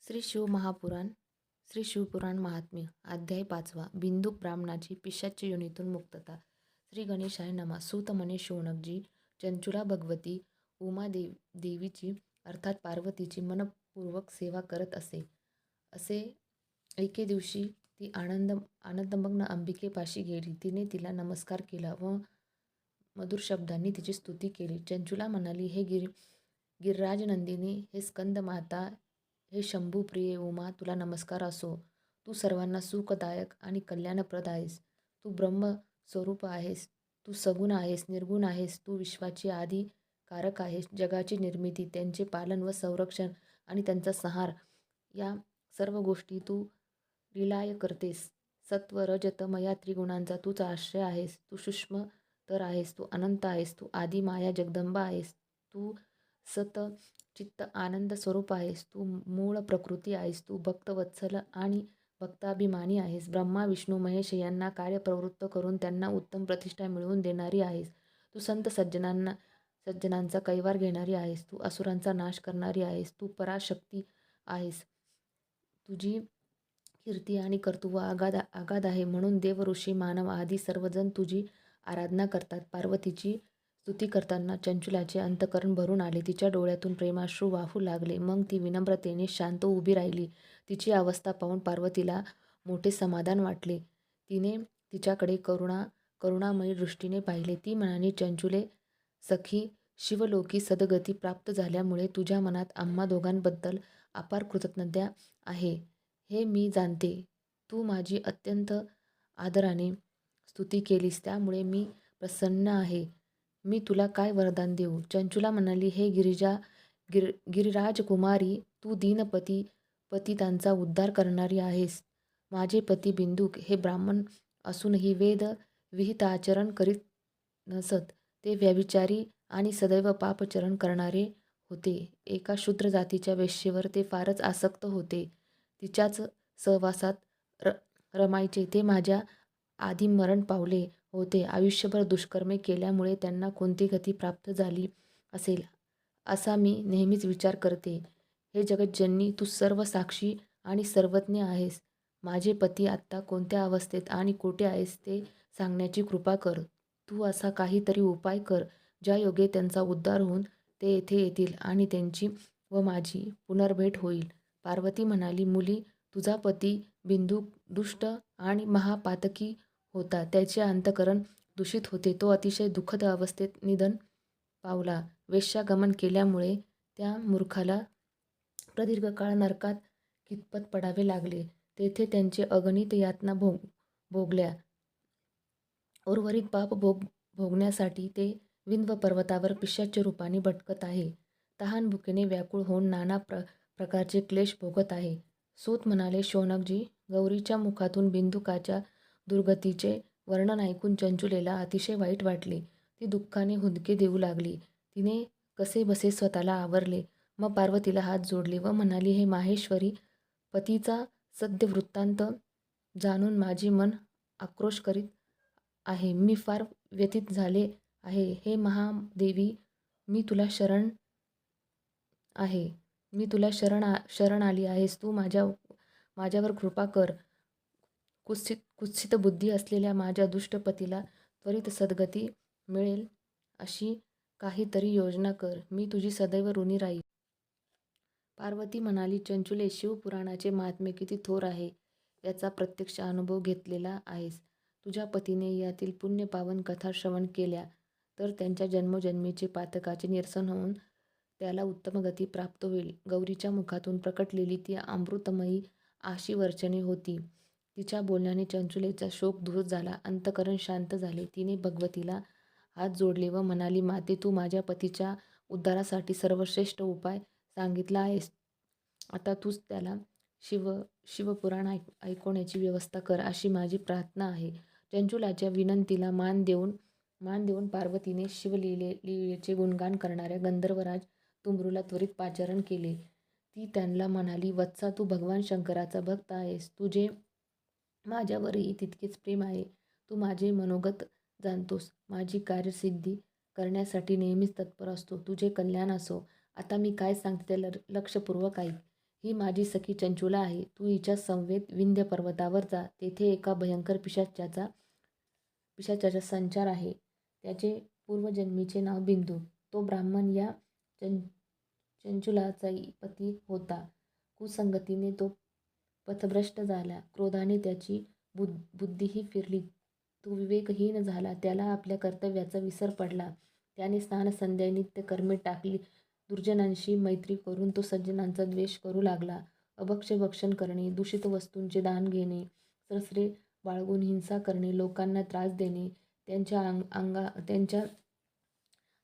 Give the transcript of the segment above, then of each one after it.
श्री शिवमहापुराण श्री शिवपुराण महात्म्य अध्याय 5 बिंदुक ब्राह्मणाची पिशाच्य योनीतून मुक्तता. श्री गणेशाय नमः. सूत म्हणे शौनकजी, चंचुला भगवती देवीची अर्थात पार्वतीची मनपूर्वक सेवा करत असे एके दिवशी ती आनंदमग्न अंबिकेपाशी गेली. तिने तिला नमस्कार केला व मधुर शब्दांनी तिची स्तुती केली. चंचुला म्हणाली, हे गिरिराजनंदिनी, हे स्कंद माता, हे शंभूप्रिये उमा, तुला नमस्कार असो. तू सर्वांना सुखदायक आणि कल्याणप्रद आहेस. तू ब्रह्मस्वरूप आहेस. तू सगुण आहेस, निर्गुण आहेस. तू विश्वाची आदी कारक आहेस. जगाची निर्मिती, त्यांचे पालन व संरक्षण आणि त्यांचा संहार या सर्व गोष्टी तू लीलाय करतेस. सत्व रज तम या त्रिगुणांचा तूच आश्रय आहेस. तू सूक्ष्म तर आहेस. तू अनंत आहेस. तू आदी माया जगदंबा आहेस. तू सत चित्त आनंद स्वरूप आहेस. तू मूळ प्रकृती आहेस. तू भक्तवत्सल आणि भक्ताभिमानी आहेस. ब्रह्मा विष्णू महेश यांना कार्यप्रवृत्त करून त्यांना उत्तम प्रतिष्ठा मिळवून देणारी आहेस. तू संत सज्जनांचा कैवार घेणारी आहेस. तू असुरांचा नाश करणारी आहेस. तू पराशक्ती आहेस. तुझी कीर्ती आणि कर्तृत्व आगाध आहे, म्हणून देव ऋषी मानव आदी सर्वजण तुझी आराधना करतात. पार्वतीची स्तुती करताना चंचुलाचे अंतःकरण भरून आले. तिच्या डोळ्यातून प्रेमाश्रू वाहू लागले. मग ती विनम्रतेने शांत उभी राहिली. तिची अवस्था पाहून पार्वतीला मोठे समाधान वाटले. तिने तिच्याकडे करुणामयी दृष्टीने पाहिले. ती म्हणाली, चंचुले सखी, शिवलोकी सद्गती प्राप्त झाल्यामुळे तुझ्या मनात आम्हा दोघांबद्दल अपार कृतज्ञता आहे, हे मी जाणते. तू माझी अत्यंत आदराने स्तुती केलीस, त्यामुळे मी प्रसन्न आहे. मी तुला काय वरदान देऊ? चंचुला म्हणाली, हे गिरिराजकुमारी, तू पतितांचा उद्धार करणारी आहेस. माझे पती बिंदुक हे ब्राह्मण असूनही वेद विहित आचरण करीत नसत. ते व्यभिचारी आणि सदैव पापचरण करणारे होते. एका शूद्र जातीच्या वेश्येवर ते फारच आसक्त होते. तिच्याच सहवासात रमायचे. ते माझ्या आधी मरण पावले होते. आयुष्यभर दुष्कर्मे केल्यामुळे त्यांना कोणती गती प्राप्त झाली असेल, असा मी नेहमीच विचार करते. हे जगज्जननी, तू सर्व साक्षी आणि सर्वज्ञ आहेस. माझे पती आत्ता कोणत्या अवस्थेत आणि कोठे आहेस ते सांगण्याची कृपा कर. तू असा काहीतरी उपाय कर, ज्यायोगे त्यांचा उद्धार होऊन ते येथे येतील आणि त्यांची व माझी पुनर्भेट होईल. पार्वती म्हणाली, मुली, तुझा पती बिंदुक दुष्ट आणि महापातकी होता. त्याचे अंतःकरण दूषित होते. तो अतिशय दुःखद अवस्थेत निधन पावला. वेश्यागमन केल्यामुळे त्या मूर्खाला प्रदीर्घ काळ नरकात खितपत पडावे लागले. तेथे त्यांचे अगणित यातना भोगल्या. उर्वरित पाप भोगण्यासाठी ते विंध्य पर्वतावर पिशाच्य रूपाने भटकत आहे. तहान भुकेने व्याकुळ होऊन नाना प्रकारचे क्लेश भोगत आहे. सूत म्हणाले, शौनकजी, गौरीच्या मुखातून बिंदुकाच्या दुर्गतीचे वर्णन ऐकून चंचुलेला अतिशय वाईट वाटले. ती दुःखाने हुंदके देऊ लागली. तिने कसेबसे स्वतःला आवरले. मग पार्वतीला हात जोडले व म्हणाली, हे माहेश्वरी, पतीचा सद्य वृत्तांत जाणून माझे मन आक्रोश करीत आहे. मी फार व्यथित झाले आहे. हे महादेवी, मी तुला शरण आहे. मी तुला शरण आली आहेस. तू माझ्यावर कृपा कर. कुत्सित बुद्धी असलेल्या माझ्या दुष्ट पतीला त्वरित सद्गती मिळेल अशी काहीतरी योजना कर. मी तुझी सदैव ऋणी राहील. पार्वती म्हणाली, चंचुले, शिवपुराणाचे महात्म्य किती थोर आहे याचा प्रत्यक्ष अनुभव घेतलेला आहेस. तुझ्या पतीने यातील पुण्यपावन कथा श्रवण केल्या तर त्यांच्या जन्मोजन्मीचे पातकाचे निरसन होऊन त्याला उत्तम गती प्राप्त होईल. गौरीच्या मुखातून प्रकटलेली ती अमृतमयी आशीर्वचने होती. तिच्या बोलण्याने चंचुलेचा शोक दूर झाला. अंतःकरण शांत झाले. तिने भगवतीला हात जोडले व म्हणाली, माते, तू माझ्या पतीच्या उद्धारासाठी सर्वश्रेष्ठ उपाय सांगितला आहेस. आता तूच त्याला शिवपुराण ऐकवण्याची व्यवस्था कर, अशी माझी प्रार्थना आहे. चंचुलाच्या विनंतीला मान देऊन पार्वतीने शिवलीलेचे गुणगान करणाऱ्या गंधर्वराज तुंबरूला त्वरित पाचारण केले. ती त्यांना म्हणाली, वत्सा, तू भगवान शंकराचा भक्त आहेस. तुझे माझ्यावरही तितकेच प्रेम आहे. तू माझे मनोगत जाणतोस. माझी कार्यसिद्धी करण्यासाठी नेहमीच तत्पर असतो. तुझे कल्याण असो. आता मी काय सांगते ते लक्षपूर्वक ऐक. ही माझी सखी चंचुला आहे. तू हिच्या समवेत विंध्य पर्वतावर जा. तेथे एका भयंकर पिशाचाचा संचार आहे. त्याचे पूर्वजन्मीचे नाव बिंदू. तो ब्राह्मण या चंचुलाचा पती होता. कुसंगतीने तो पथभ्रष्ट झाला. क्रोधाने त्याची बुद्धीही फिरली. तो विवेकहीन झाला. त्याला आपल्या कर्तव्याचा विसर पडला. त्याने स्नान संध्या नित्यकर्मे टाकली. दुर्जनांशी मैत्री करून तो सज्जनांचा द्वेष करू लागला. अभक्ष्य भक्षण करणे, दूषित वस्तूंचे दान घेणे, शस्त्रे बाळगून हिंसा करणे, लोकांना त्रास देणे,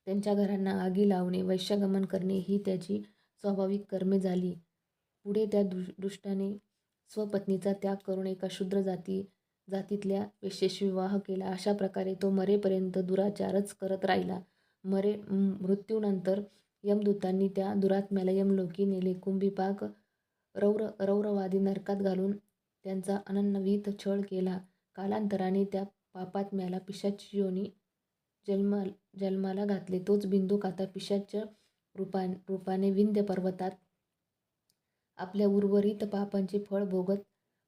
त्यांच्या घरांना आगी लावणे, वैश्यगमन करणे ही त्याची स्वाभाविक कर्मे झाली. पुढे त्या दुष्टाने स्वपत्नीचा त्याग करून एका शूद्र जातीतल्या वेश्येशी विवाह केला. अशा प्रकारे तो मरेपर्यंत दुराचारच करत राहिला. मृत्यूनंतर यमदूतांनी त्या दुरात्म्याला यमलोकी नेले. कुंभीपाक रौरवादी नरकात घालून त्यांचा अनन्वित छळ केला. कालांतराने त्या पापात्म्याला पिशाच योनी जन्माला घातले. तोच बिंदूक आता पिशाच रूपाने विंध्य पर्वतात आपल्या उर्वरित पापांचे फळ भोगत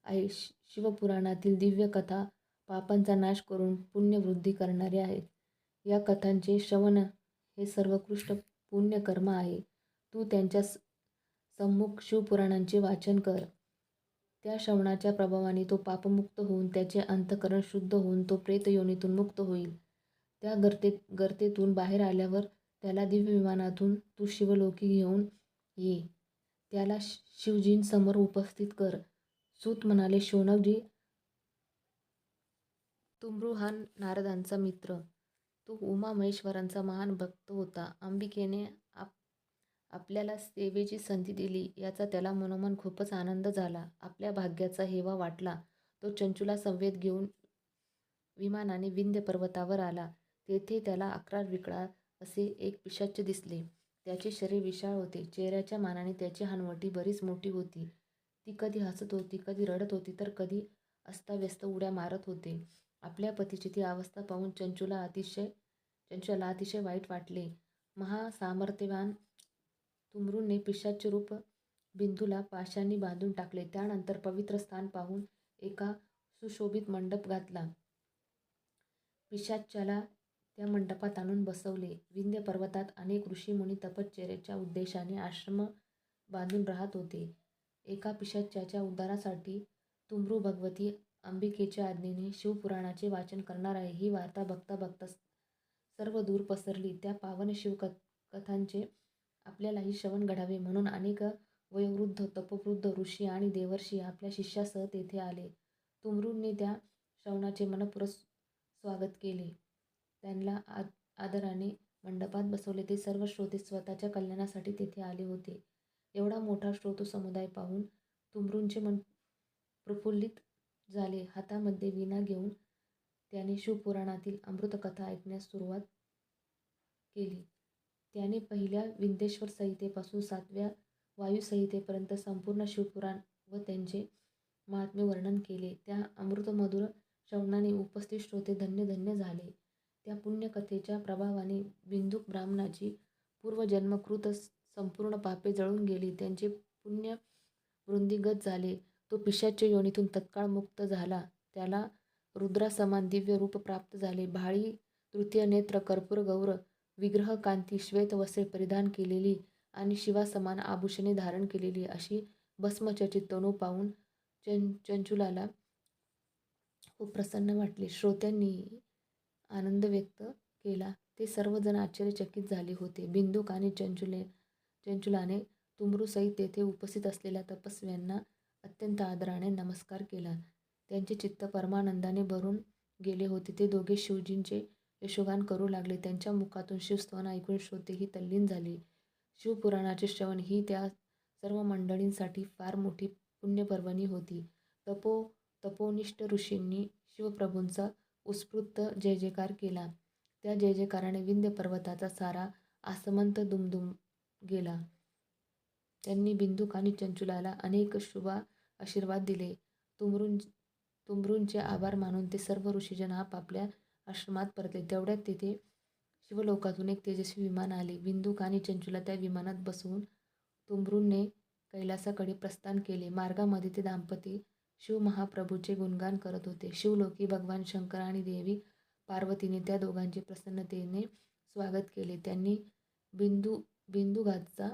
आहे. शिवपुराणातील दिव्य कथा पापांचा नाश करून पुण्यवृद्धी करणाऱ्या आहेत. या कथांचे श्रवण हे सर्वोत्कृष्ट पुण्यकर्म आहे. तू त्यांच्या सम्मुख शिवपुराणांचे वाचन कर. त्या श्रवणाच्या प्रभावाने तो पापमुक्त होऊन त्याचे अंतःकरण शुद्ध होऊन तो प्रेतयोनीतून मुक्त होईल. त्या गर्तेतून बाहेर आल्यावर त्याला दिव्य विमानातून तू शिवलोकी घेऊन ये. त्याला शिवजींसमोर उपस्थित कर. सूत म्हणाले, शौनकजी, तुमरू हा नारदांचा मित्र. तो उमा महेश्वरांचा महान भक्त होता. अंबिकेने आपल्याला सेवेची संधी दिली याचा त्याला मनोमन खूपच आनंद झाला. आपल्या भाग्याचा हेवा वाटला. तो चंचुला समवेत घेऊन विमानाने विंध्य पर्वतावर आला. तेथे त्याला 11 विकळा असे एक पिशाच दिसले. त्याचे शरीर विशाळ होते. चेहऱ्याच्या मानाने त्याची हनवटी बरीच मोठी होती. ती कधी हसत होती, कधी रडत होती, तर कधी अस्ताव्यस्त उड्या मारत होते. आपल्या पतीची ती अवस्था पाहून चंचुला अतिशय वाईट वाटले. महासामर्थ्यवान तुमरूने पिशाच रूप बिंदूला पाशांनी बांधून टाकले. त्यानंतर पवित्र स्थान पाहून एका सुशोभित मंडप घातला. पिशाच्याला त्या मंडपात आणून बसवले. विंध्य पर्वतात अनेक ऋषीमुनी तपश्चर्येच्या उद्देशाने आश्रम बांधून राहत होते. एका पिशाच्याच्या उद्धारासाठी तुमरू भगवती अंबिकेच्या आज्ञेने शिवपुराणाचे वाचन करणार आहे. ही वार्ता बघता बघता सर्व दूर पसरली. त्या पावन शिवकथांचे आपल्यालाही श्रवण घडावे म्हणून अनेक वयोवृद्ध, तपोवृद्ध ऋषी आणि देवर्षी आपल्या शिष्यासह तेथे आले. तुमरूंनी त्या श्रवणाचे मनःपूर्वक स्वागत केले. त्यांना आदराने मंडपात बसवले. ते सर्व श्रोते स्वतःच्या कल्याणासाठी तेथे आले होते. एवढा मोठा श्रोतृ समुदाय पाहून तुमरूंचे मन प्रफुल्लित झाले. हातामध्ये वीणा घेऊन त्याने शिवपुराणातील अमृतकथा ऐकण्यास सुरुवात केली. त्याने पहिल्या विंध्येश्वर संहितेपासून 7व्या वायुसंहितेपर्यंत संपूर्ण शिवपुराण व त्यांचे महात्म्य वर्णन केले. त्या अमृतमधुर श्रवणाने उपस्थित श्रोते धन्य झाले. त्या पुण्यकथेच्या प्रभावाने बिंदूक ब्राह्मणाची पूर्वजन्मकृत संपूर्ण पापे जळून गेली. त्यांचे पुण्य वृद्धिंगत झाले. तो पिशाच योनीतून तत्काळ मुक्त झाला. त्याला रुद्रासमान दिव्य रूप प्राप्त झाले. भाळी तृतीय नेत्र, कर्पूर गौर विग्रह, कांती, श्वेत वस्त्रे परिधान केलेली आणि शिवासमान आभूषणे धारण केलेली अशी भस्मचर्चित तनू पाहून चंचुलाला खूप प्रसन्न वाटले. श्रोत्यांनीही आनंद व्यक्त केला. ते सर्वजण आश्चर्यचकित झाले होते. बिंदूक आणि चंचुलाने तुमरूसहित तेथे उपस्थित असलेल्या तपस्व्यांना अत्यंत आदराने नमस्कार केला. त्यांचे चित्त परमानंदाने भरून गेले होते. ते दोघे शिवजींचे यशोगान करू लागले. त्यांच्या मुखातून शिवस्तवन ऐकून श्रोतेही तल्लीन झाले. शिवपुराणाचे श्रवण ही त्या सर्व मंडळींसाठी फार मोठी पुण्यपर्वणी होती. तपोनिष्ठ ऋषींनी शिवप्रभूंचा उत्स्फूर्त जयजयकार केला. त्या जयजयकाराने विंध्य पर्वताचा सारा आसमंत दुमदुम गेला. त्यांनी बिंदूक आणि चंचुलाला अनेक शुभ आशीर्वाद दिले. तुमरूंचे आभार मानून ते सर्व ऋषीजन आपापल्या आश्रमात परतले. तेवढ्यात तेथे शिवलोकातून एक तेजस्वी विमान आले. बिंदूक आणि चंचुला त्या विमानात बसवून तुमरूंने कैलासाकडे प्रस्थान केले. मार्गामध्ये ते दाम्पत्य शिव महाप्रभूचे गुणगान करत होते. शिवलोकी भगवान शंकर आणि देवी पार्वतीने त्या दोघांचे प्रसन्नतेने स्वागत केले. त्यांनी बिंदुघातचा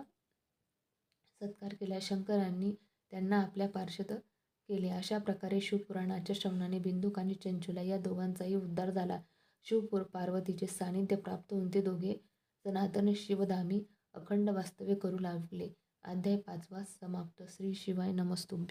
सत्कार केला. शंकरांनी त्यांना आपल्या पार्षद केले. अशा प्रकारे शिवपुराणाच्या श्रवणाने बिंदुक आणि चंचुला या दोघांचाही उद्धार झाला. पार्वतीचे सानिध्य प्राप्त होऊन ते दोघे सनातन शिवधामी अखंड वास्तव्य करू लागले. अध्याय 5 समाप्त. श्री शिवाय नमस्तुभ्यं.